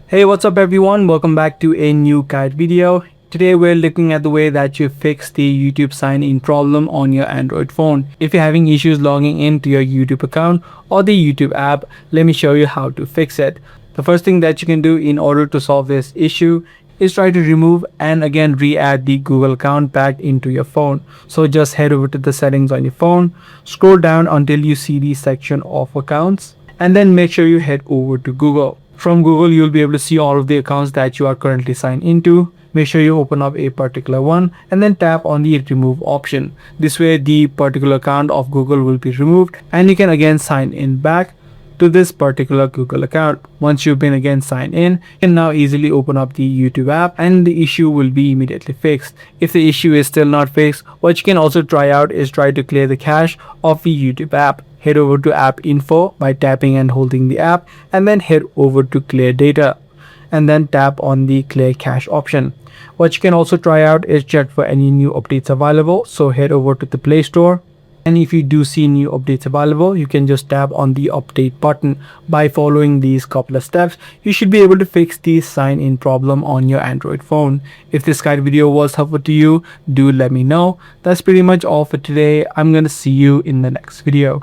Hey, what's up everyone? Welcome back to a new guide video. Today we're looking at the way that you fix the YouTube sign-in problem on your Android phone. If you're having issues logging into your YouTube account or the YouTube app, let me show you how to fix it. The first thing that you can do in order to solve this issue is try to remove and again re-add the Google account back into your phone. So just head over to the settings on your phone, scroll down until you see the section of accounts, and then make sure you head over to Google. From Google, you'll be able to see all of the accounts that you are currently signed into. Make sure you open up a particular one and then tap on the remove option. This way the particular account of Google will be removed and you can again sign in back to this particular Google account. Once you've been again signed in, you can now easily open up the YouTube app and the issue will be immediately fixed. If the issue is still not fixed, what you can also try out is try to clear the cache of the YouTube app. Head over to app info by tapping and holding the app and then head over to clear data and then tap on the clear cache option. What you can also try out is check for any new updates available. So head over to the Play Store, and if you do see new updates available, you can just tap on the update button. By following these couple of steps, you should be able to fix the sign in problem on your Android phone. If this guide video was helpful to you, do let me know. That's pretty much all for today. I'm gonna see you in the next video.